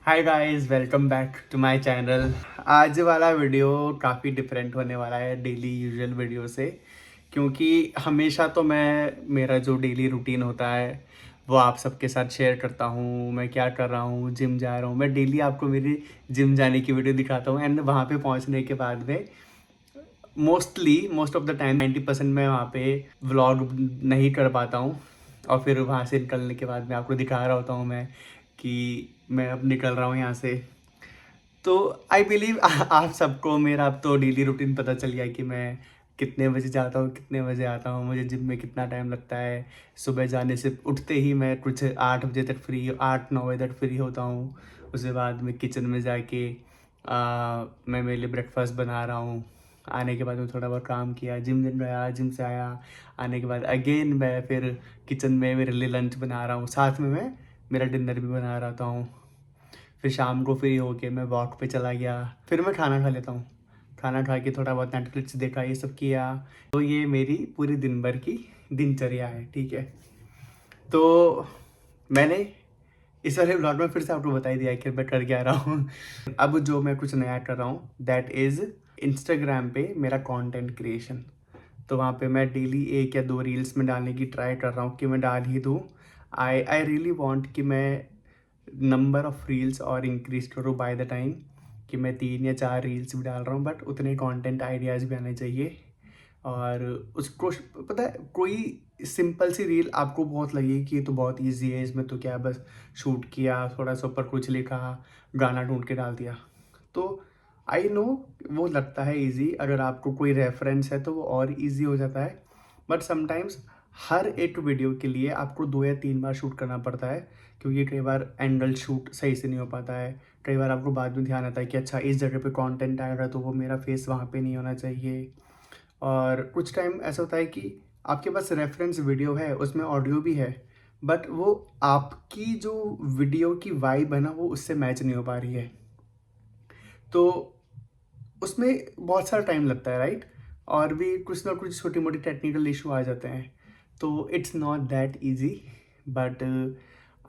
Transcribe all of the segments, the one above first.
Hi guys, welcome back to my channel. आज वाला video काफ़ी डिफरेंट होने वाला है डेली यूजुअल वीडियो से, क्योंकि हमेशा तो मैं मेरा जो डेली रूटीन होता है वो आप सबके साथ शेयर करता हूँ। मैं क्या कर रहा हूँ, जिम जा रहा हूँ, मैं डेली आपको मेरी जिम जाने की वीडियो दिखाता हूँ। एंड वहाँ पे पहुँचने के बाद में मोस्ट ऑफ द टाइम 90% मैं वहाँ पे व्लॉग नहीं कर पाता हूँ। और फिर वहाँ से निकलने के बाद मैं आपको दिखा रहा होता हूँ मैं कि मैं अब निकल रहा हूँ यहाँ से। तो आई बिलीव आप सबको मेरा अब तो डेली रूटीन पता चल गया कि मैं कितने बजे जाता हूँ, कितने बजे आता हूँ, मुझे जिम में कितना टाइम लगता है। सुबह जाने से उठते ही मैं कुछ 8 बजे तक फ्री, 8-9 बजे तक फ्री होता हूँ। उसके बाद मैं किचन में जाके मैं मेरे लिए ब्रेकफास्ट बना रहा हूँ। आने के बाद मैं थोड़ा बहुत काम किया, जिम गया, जिम से आया। आने के बाद अगेन मैं फिर किचन में मेरे लिए लंच बना रहा हूँ, साथ में मैं मेरा डिनर भी बना रहा हूँ। फिर शाम को फ्री होके मैं वॉक पे चला गया, फिर मैं खाना खा लेता हूँ। खाना खा के थोड़ा बहुत नेटफ्लिक्स देखा, ये सब किया। तो ये मेरी पूरी दिन भर की दिनचर्या है, ठीक है। तो मैंने इस वाले ब्लॉग में फिर से आपको बता ही दिया कि मैं कर क्या रहा हूँ। अब जो मैं कुछ नया कर रहा हूँ दैट इज़ इंस्टाग्राम पे मेरा कंटेंट क्रिएशन। तो वहाँ पे मैं डेली 1 या 2 रील्स में डालने की ट्राई कर रहा हूँ कि मैं डाल ही दूँ। आई रियली वांट कि मैं नंबर ऑफ रील्स और इंक्रीज करूँ बाय द टाइम, कि मैं 3 या 4 रील्स भी डाल रहा हूँ, बट उतने कंटेंट आइडियाज़ भी आने चाहिए। और उसको पता है, कोई सिंपल सी रील आपको बहुत लगेगी कि ये तो बहुत इजी है, इसमें तो क्या बस शूट किया, थोड़ा सा ऊपर कुछ लिखा, गाना ढूंढ के डाल दिया। तो आई नो वो लगता है इजी, अगर आपको कोई रेफरेंस है तो वो और इजी हो जाता है। बट समटाइम्स हर एक वीडियो के लिए आपको 2 या 3 बार शूट करना पड़ता है, क्योंकि कई बार एंगल शूट सही से नहीं हो पाता है। कई बार आपको बाद में ध्यान आता है कि अच्छा इस जगह पे कंटेंट आएगा तो वो मेरा फेस वहाँ पे नहीं होना चाहिए। और कुछ टाइम ऐसा होता है कि आपके पास रेफरेंस वीडियो है, उसमें ऑडियो भी है, बट वो आपकी जो वीडियो की वाइब है ना वो उससे मैच नहीं हो पा रही है। तो उसमें बहुत सारा टाइम लगता है, राइट। और भी कुछ ना कुछ छोटी मोटी टेक्निकल इशू आ जाते हैं। तो it's not that easy, but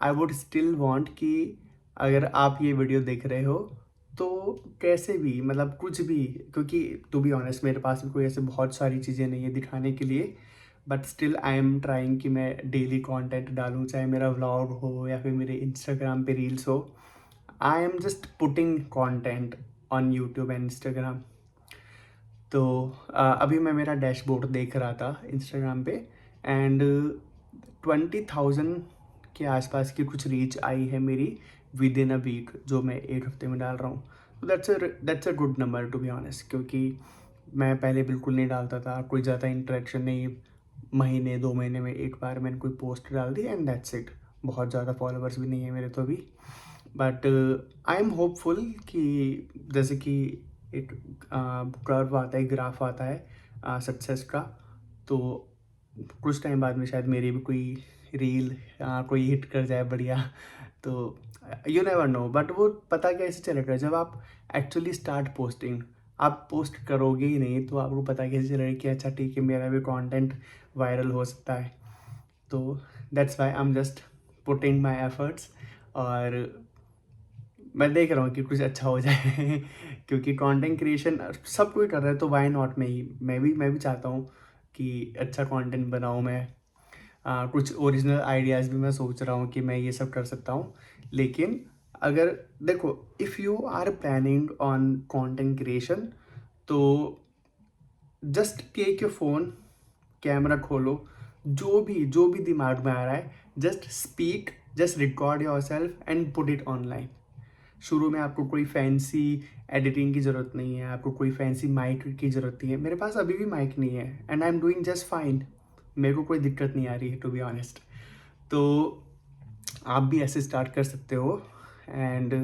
I would still want कि अगर आप ये वीडियो देख रहे हो तो कैसे भी, मतलब कुछ भी, क्योंकि टू बी ऑनेस्ट मेरे पास भी कोई ऐसे बहुत सारी चीज़ें नहीं है दिखाने के लिए। But still I am trying कि मैं डेली कंटेंट डालूँ, चाहे मेरा व्लॉग हो या फिर मेरे इंस्टाग्राम पे रील्स हो। I am just putting content on YouTube and Instagram. तो अभी मैं मेरा डैशबोर्ड देख रहा था इंस्टाग्राम पे, एंड 20,000 के आसपास की कुछ रीच आई है मेरी विद इन अ वीक, जो मैं 1 हफ्ते में डाल रहा हूँ। तो that's a good number to be honest, क्योंकि मैं पहले बिल्कुल नहीं डालता था, कोई ज़्यादा इंटरेक्शन नहीं। महीने 2 महीने में एक बार मैंने कोई पोस्ट डाल दी एंड दैट्स इट। बहुत ज़्यादा फॉलोअर्स भी नहीं है मेरे तो अभी। बट आई एम होपफुल कि जैसे कि एक कर्व आता है, ग्राफ आता है सक्सेस का, तो कुछ टाइम बाद में शायद मेरी भी कोई रील कोई हिट कर जाए बढ़िया। तो यू नेवर नो, बट वो पता कैसे चलेगा जब आप एक्चुअली स्टार्ट पोस्टिंग। आप पोस्ट करोगे ही नहीं तो आपको पता कैसे चलेगा कि अच्छा ठीक है मेरा भी कंटेंट वायरल हो सकता है। तो that's why I am just putting my efforts. और मैं देख रहा हूँ कि कुछ अच्छा हो जाए क्योंकि कंटेंट क्रिएशन सब कोई कर रहा है, तो वाई नॉट मैं भी चाहता हूँ कि अच्छा कंटेंट बनाऊँ मैं। कुछ ओरिजिनल आइडियाज़ भी मैं सोच रहा हूँ कि मैं ये सब कर सकता हूँ। लेकिन अगर देखो, if you are planning on content creation, तो just take your phone, camera खोलो, जो भी दिमाग में आ रहा है, just speak, just record yourself and put it online. शुरू में आपको कोई फैंसी एडिटिंग की ज़रूरत नहीं है, आपको कोई फैंसी माइक की ज़रूरत नहीं है। मेरे पास अभी भी माइक नहीं है and I am doing just fine. मेरे को कोई दिक्कत नहीं आ रही है टू बी ऑनेस्ट। तो आप भी ऐसे स्टार्ट कर सकते हो। And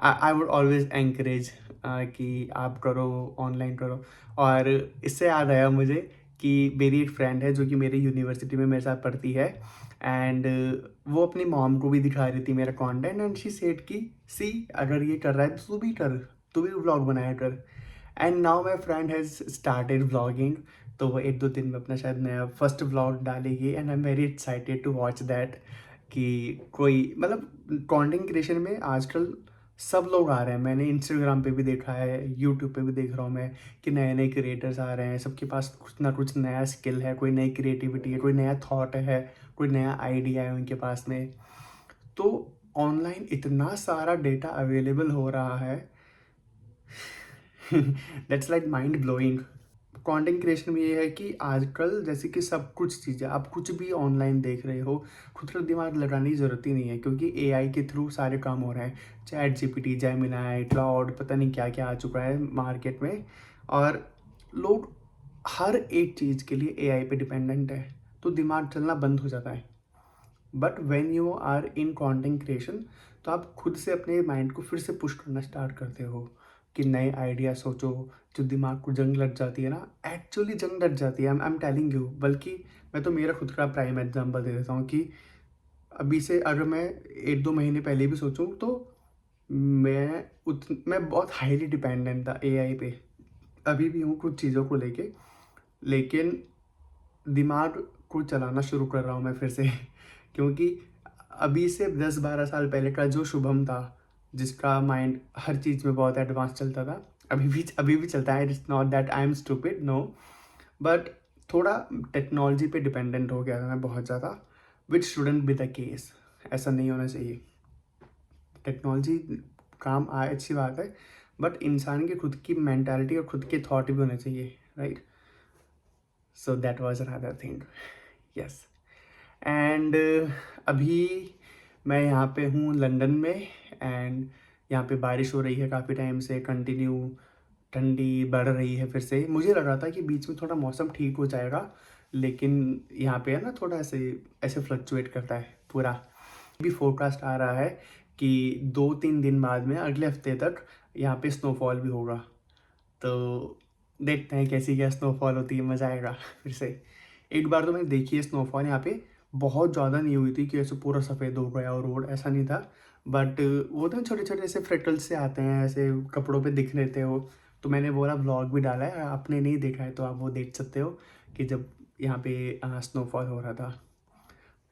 I would always encourage कि आप करो, ऑनलाइन करो। और इससे याद आया मुझे कि मेरी एक फ्रेंड है जो कि मेरी यूनिवर्सिटी में मेरे साथ पढ़ती है, एंड वो अपनी मॉम को भी दिखा रही थी मेरा कंटेंट, एंड शी सेड कि सी अगर ये कर रहा है तो तू भी कर, तू भी व्लॉग बनाया कर। And now my friend has started vlogging. तो वो 1-2 दिन में अपना शायद नया फर्स्ट व्लॉग डालेगी, and I am very excited to watch that. कि कोई मतलब कंटेंट क्रिएशन में आजकल सब लोग आ रहे हैं, मैंने इंस्टाग्राम पे भी देखा है, यूट्यूब पे भी देख रहा हूँ मैं कि नए नए क्रिएटर्स आ रहे हैं, सबके पास कुछ ना कुछ नया स्किल है, कोई नई क्रिएटिविटी है, कोई नया थॉट है, कोई नया आइडिया है उनके पास में। तो ऑनलाइन इतना सारा डेटा अवेलेबल हो रहा है that's like mind blowing. Content creation में ये है कि आजकल जैसे कि सब कुछ चीज़ें आप कुछ भी ऑनलाइन देख रहे हो, खुद का दिमाग लगाने की ज़रूरत ही नहीं है, क्योंकि एआई के थ्रू सारे काम हो रहे हैं। चैट जीपीटी, जेमिनाई, क्लाउड, पता नहीं क्या क्या आ चुका है मार्केट में, और लोग हर एक चीज़ के लिए एआई पे डिपेंडेंट है, तो दिमाग चलना बंद हो जाता है। But when you are in content creation, तो आप खुद से अपने माइंड को फिर से पुश करना स्टार्ट करते हो कि नए आइडिया सोचो। जो दिमाग को जंग लग जाती है ना, एक्चुअली जंग लग जाती है, आई एम टेलिंग यू। बल्कि मैं तो मेरा खुद का प्राइम एग्जांपल दे देता हूँ कि अभी से अगर मैं 1-2 महीने पहले भी सोचूं तो मैं बहुत हाईली डिपेंडेंट था एआई पे। अभी भी हूँ कुछ चीज़ों को लेके, लेकिन दिमाग को चलाना शुरू कर रहा हूँ मैं फिर से क्योंकि अभी से 10-12 साल पहले का जो शुभम था, जिसका माइंड हर चीज़ में बहुत एडवांस चलता था, अभी भी चलता है। It's not that I am stupid, no, but थोड़ा टेक्नोलॉजी पे डिपेंडेंट हो गया था मैं बहुत ज़्यादा, which shouldn't be the case. ऐसा नहीं होना चाहिए। टेक्नोलॉजी काम आए, अच्छी बात है, बट इंसान की खुद की मेंटालिटी और खुद के थॉट भी होने चाहिए, right? So that was another thing, yes. And अभी मैं यहाँ पे हूँ लंदन में, एंड यहाँ पे बारिश हो रही है काफ़ी टाइम से कंटिन्यू। ठंडी बढ़ रही है फिर से। मुझे लग रहा था कि बीच में थोड़ा मौसम ठीक हो जाएगा, लेकिन यहाँ पे है ना थोड़ा ऐसे ऐसे फ्लक्चुएट करता है पूरा। भी फोरकास्ट आ रहा है कि 2-3 दिन बाद में अगले हफ्ते तक यहाँ पे स्नोफॉल भी होगा। तो देखते हैं कैसी क्या स्नोफॉल होती है, मज़ा आएगा फिर से। एक बार तो मैंने देखी है स्नोफॉल यहाँ पे, बहुत ज़्यादा नहीं हुई थी कि ऐसे पूरा सफ़ेद हो गया और रोड, ऐसा नहीं था। बट वो तो छोटे छोटे ऐसे फ्रेकल्स से आते हैं, ऐसे कपड़ों पे दिख लेते हो। तो मैंने बोला व्लॉग भी डाला है, आपने नहीं देखा है तो आप वो देख सकते हो कि जब यहाँ पे स्नोफॉल हो रहा था।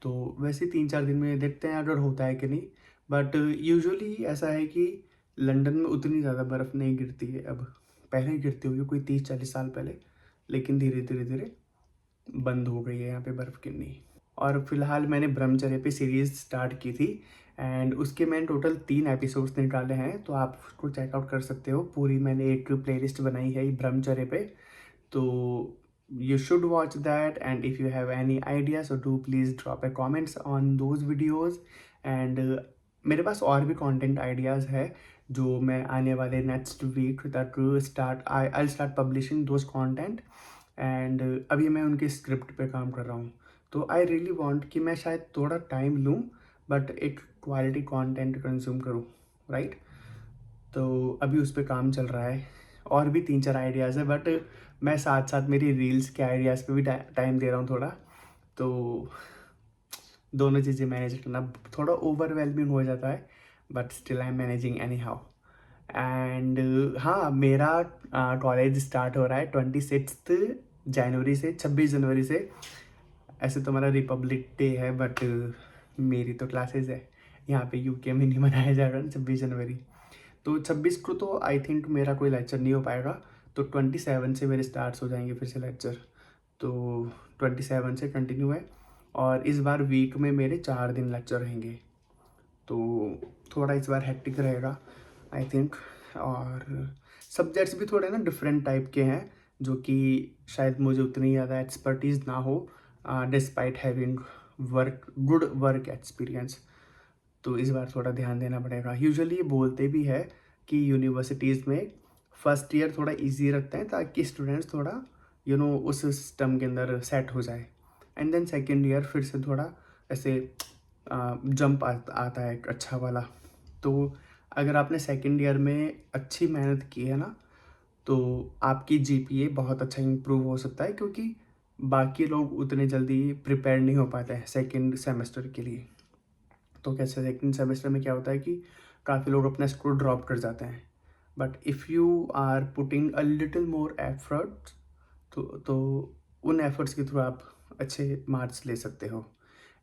तो वैसे 3-4 दिन में देखते हैं अगर होता है कि नहीं। बट यूजुअली ऐसा है कि लंदन में उतनी ज़्यादा बर्फ़ नहीं गिरती है अब। पहले गिरती होगी कोई 30-40 साल पहले, लेकिन धीरे धीरे धीरे बंद हो गई है यहाँ पे बर्फ़ गिरनी। और फिलहाल मैंने ब्रह्मचर्य पे सीरीज़ स्टार्ट की थी, एंड उसके मैंने टोटल 3 एपिसोड्स निकाले हैं, तो आप उसको चेकआउट कर सकते हो। पूरी मैंने एक प्लेलिस्ट बनाई है ब्रह्मचर्य पे, तो you should watch that. And if you have any ideas, so do please drop a comments on those videos. and मेरे पास और भी कंटेंट आइडियाज़ है जो मैं आने वाले नेक्स्ट वीक तक I start publishing those content. And अभी मैं उनके स्क्रिप्ट पे काम कर रहा हूँ, तो आई रियली वांट कि मैं शायद थोड़ा टाइम लूँ, बट एक क्वालिटी कंटेंट कंज्यूम करूँ, राइट? तो अभी उस पर काम चल रहा है। और भी 3-4 आइडियाज़ है, बट मैं साथ साथ मेरी रील्स के आइडियाज़ पे भी टाइम दे रहा हूँ थोड़ा। तो दोनों चीज़ें मैनेज करना थोड़ा ओवरवेलमिंग हो जाता है, but still I am managing any how. And हाँ, मेरा कॉलेज स्टार्ट हो रहा है 26 जनवरी से, 26 जनवरी से। ऐसे तो हमारा रिपब्लिक डे है, बट मेरी तो क्लासेस है। यहाँ पे यूके में नहीं मनाया जाएगा ना 26 जनवरी। तो 26 को तो आई थिंक मेरा कोई लेक्चर नहीं हो पाएगा, तो 27 से मेरे स्टार्ट हो जाएंगे फिर से लेक्चर। तो 27 से कंटिन्यू है, और इस बार वीक में मेरे 4 दिन लेक्चर रहेंगे, तो थोड़ा इस बार हेक्टिक रहेगा आई थिंक। और सब्जेक्ट्स भी थोड़े ना डिफरेंट टाइप के हैं, जो कि शायद मुझे उतनी ज़्यादा एक्सपर्टीज़ ना हो, despite having good work experience. तो इस बार थोड़ा ध्यान देना पड़ेगा। यूजुअली ये बोलते भी है कि यूनिवर्सिटीज़ में फर्स्ट ईयर थोड़ा इजी रखते हैं ताकि स्टूडेंट्स थोड़ा उस सिस्टम के अंदर सेट हो जाए, एंड देन सेकेंड ईयर फिर से थोड़ा ऐसे जंप आता है एक अच्छा वाला। तो अगर आपने सेकेंड ईयर में अच्छी मेहनत की है ना, तो आपकी जीपीए बहुत अच्छा इम्प्रूव हो सकता है, क्योंकि बाकी लोग उतने जल्दी प्रिपेयर नहीं हो पाते हैं सेकेंड सेमेस्टर के लिए। तो कैसे सेकेंड सेमेस्टर में क्या होता है कि काफ़ी लोग अपना स्कूल ड्रॉप कर जाते हैं, but if you are putting a little more effort, तो उन एफर्ट्स के थ्रू आप अच्छे मार्क्स ले सकते हो।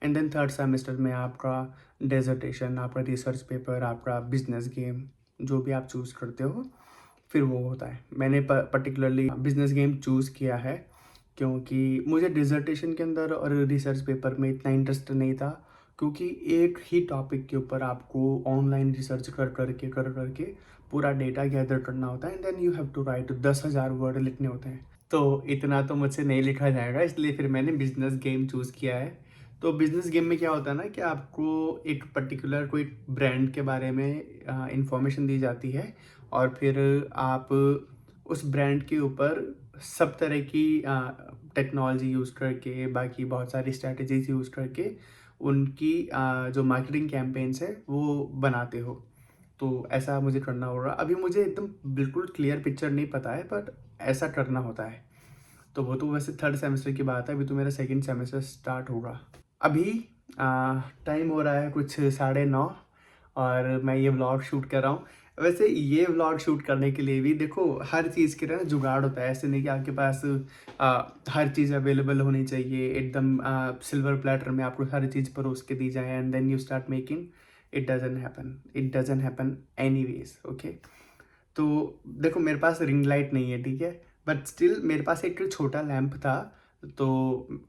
एंड देन थर्ड सेमेस्टर में आपका डेजर्टेशन, आपका रिसर्च पेपर, आपका बिजनेस गेम, जो भी आप चूज़ करते हो फिर वो होता है। मैंने पर्टिकुलरली बिजनेस गेम चूज़ किया है क्योंकि मुझे डिसर्टेशन के अंदर और रिसर्च पेपर में इतना इंटरेस्ट नहीं था, क्योंकि एक ही टॉपिक के ऊपर आपको ऑनलाइन रिसर्च कर करके पूरा डेटा गैदर करना होता है and then you have to write 10,000 word लिखने होते हैं। तो इतना तो मुझसे नहीं लिखा जाएगा, इसलिए फिर मैंने बिजनेस गेम चूज़ किया है। तो बिजनेस गेम में क्या होता है ना कि आपको एक पर्टिकुलर कोई ब्रांड के बारे में इंफॉर्मेशन दी जाती है और फिर आप उस ब्रांड के ऊपर सब तरह की टेक्नोलॉजी यूज़ करके, बाकी बहुत सारी स्ट्रैटेजीज यूज़ करके उनकी जो मार्केटिंग कैंपेन्स है वो बनाते हो। तो ऐसा मुझे करना होगा। अभी मुझे एकदम बिल्कुल क्लियर पिक्चर नहीं पता है, बट ऐसा करना होता है। तो वो तो वैसे थर्ड सेमेस्टर की बात है, अभी तो मेरा सेकंड सेमेस्टर स्टार्ट होगा। अभी टाइम हो रहा है कुछ 9:30 और मैं ये व्लॉग शूट कर रहा हूँ। वैसे ये व्लॉग शूट करने के लिए भी देखो हर चीज़ के ना जुगाड़ होता है, ऐसे नहीं कि आपके पास हर चीज़ अवेलेबल होनी चाहिए एकदम सिल्वर प्लेटर में आपको हर चीज़ परोस के दी जाए and then you start making. It doesn't happen anyways, okay. तो देखो मेरे पास रिंग लाइट नहीं है, ठीक है, बट स्टिल मेरे पास एक छोटा लैंप था, तो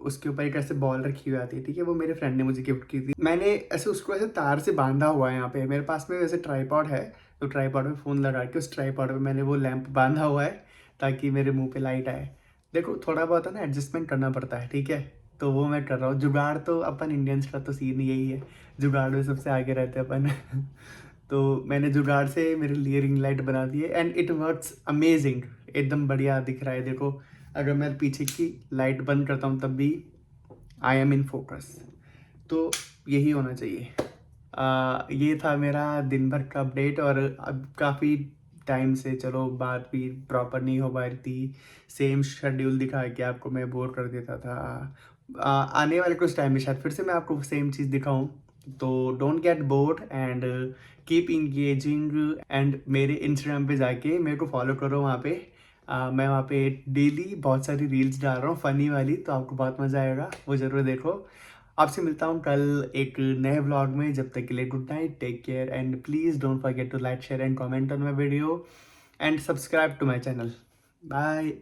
उसके ऊपर एक ऐसे बॉल रखी हुई आती है, ठीक है, वो मेरे फ्रेंड ने मुझे गिफ्ट की थी। मैंने ऐसे उसको ऐसे तार से बांधा हुआ है, यहाँ पे मेरे पास में वैसे ट्राईपॉड है, तो ट्राईपॉड में फ़ोन लगा के उस ट्राईपॉड में मैंने वो लैंप बांधा हुआ है ताकि मेरे मुंह पे लाइट आए। देखो थोड़ा बहुत है ना एडजस्टमेंट करना पड़ता है, ठीक है, तो वो मैं कर रहा हूँ। जुगाड़ तो अपन इंडियंस का तो सीन यही है, जुगाड़ में सबसे आगे रहते हैं अपन तो मैंने जुगाड़ से मेरे लिए रिंग लाइट बना दी है एंड इट वर्क्स अमेजिंग, एकदम बढ़िया दिख रहा है। देखो अगर मैं पीछे की लाइट बंद करता हूँ तब भी आई एम इन फोकस, तो यही होना चाहिए। ये था मेरा दिन भर का अपडेट, और अब काफ़ी टाइम से चलो बात भी प्रॉपर नहीं हो पा रही थी, सेम शेड्यूल दिखा के आपको मैं बोर कर देता था। आने वाले कुछ टाइम में शायद फिर से मैं आपको सेम चीज़ दिखाऊं, तो don't get bored and keep engaging. And मेरे इंस्टाग्राम पे जाके मेरे को फॉलो करो, वहाँ पे मैं वहाँ पे डेली बहुत सारी रील्स डाल रहा हूँ फ़नी वाली, तो आपको बहुत मज़ा आएगा, वो ज़रूर देखो। आपसे मिलता हूँ कल एक नए व्लॉग में, जब तक के लिए good night, take care and please don't forget to like share and comment on my video and subscribe to my channel. Bye.